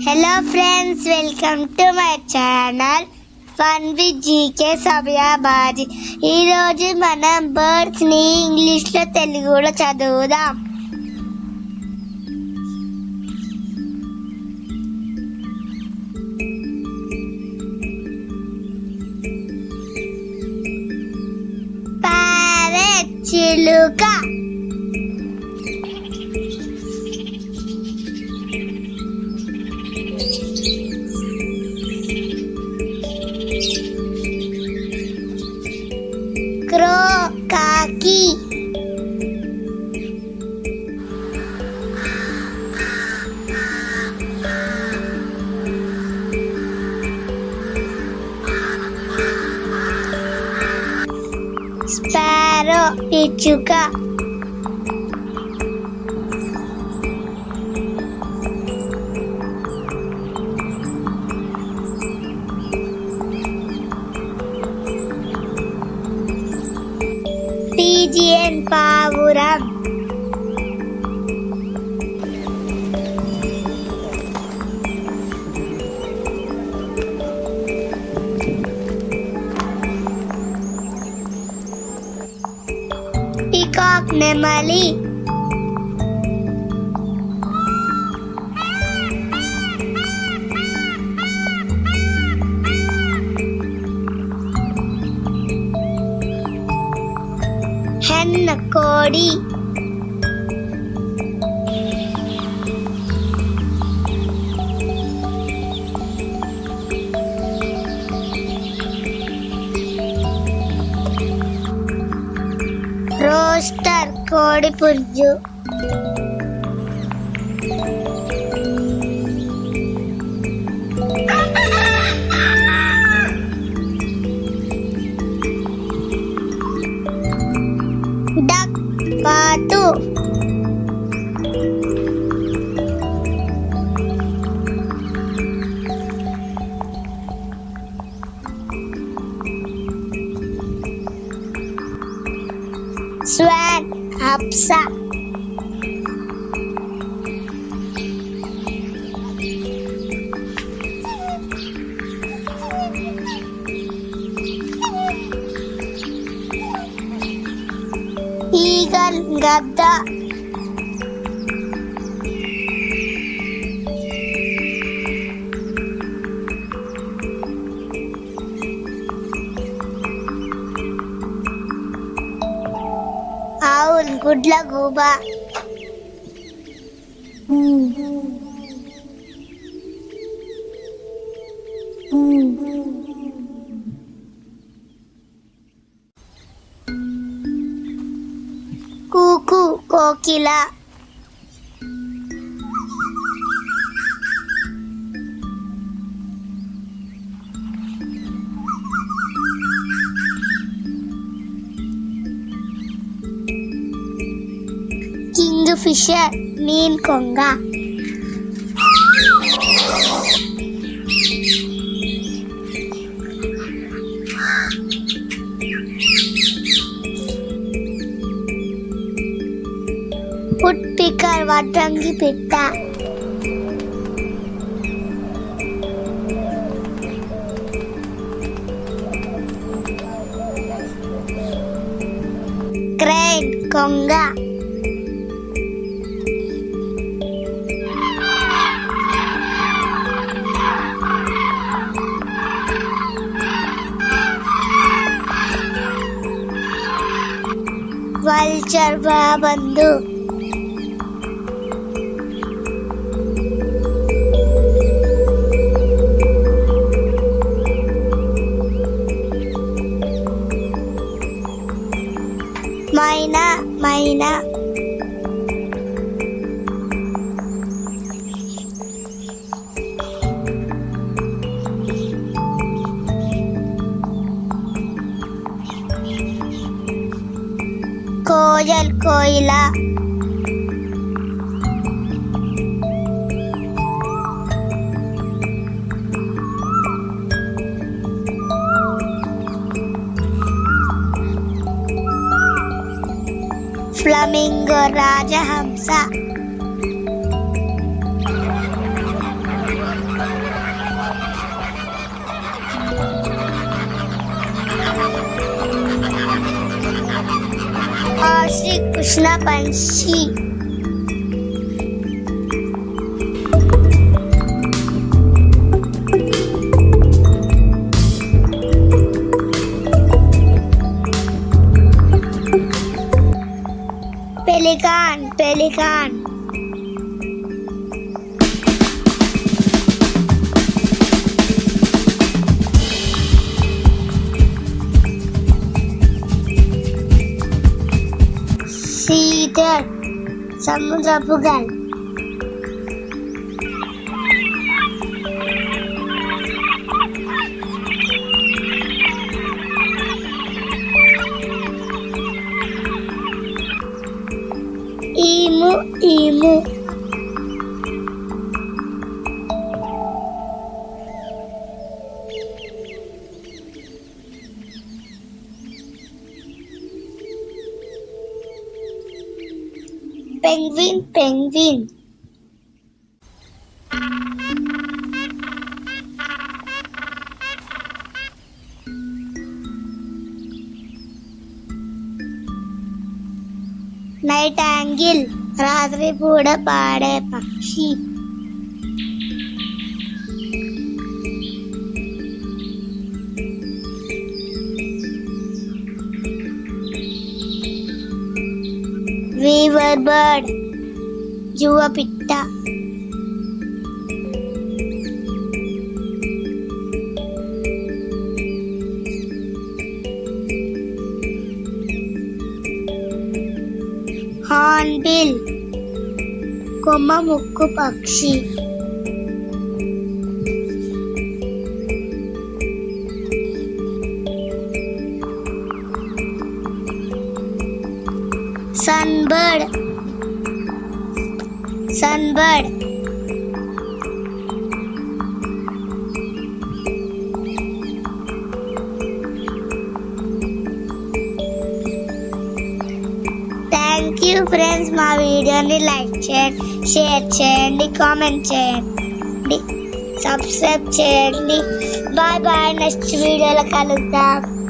Hello friends, welcome to my channel Fun with GK Sabyabaji. ఈ రోజు మనం birds ని ఇంగ్లీష్ లో తెలుగులో చదువుదాం. Parrot చిలుక. Crow కాకి. Sparrow పిచ్చుక. Pigeon పావురం. Peacock నెమలి. hen కోడి. రోస్టర్ కోడి పుంజు. డక్ బాతు. స్వాన్ హంస. ఈగల్ గద్ద. ఆవుల్ గుడ్ల గూబ. కూకు కోకిల. కింగ్ ఫిషర్ మీన్ కొంగ. వుడ్ పికర్ వడ్రంగి పిట్ట. క్రేన్ కొంగ. వల్చర్ బాబందు. మైనా మైనా. కోయల్ కోయిల. ఫ్లమింగో రాజహంస. కృష్ణ పంక్షి. Pelican pelican. సీటర్ సముద్రపు gull. Emu emu. Penguin penguin. Nightingale రాత్రి పూట పాడే పక్షి. వీవర్ బర్డ్ జువ పిట్ట. హార్న్బిల్ కొమ్మ ముక్కు పక్షి. సన్బర్డ్ సన్బర్డ్. Thank you friends. మా వీడియోని లైక్ చేయండి, షేర్ చేయండి, కామెంట్ చేయండి, సబ్స్క్రైబ్ చేయండి. Bye bye. నెక్స్ట్ వీడియోలో కలుద్దాం.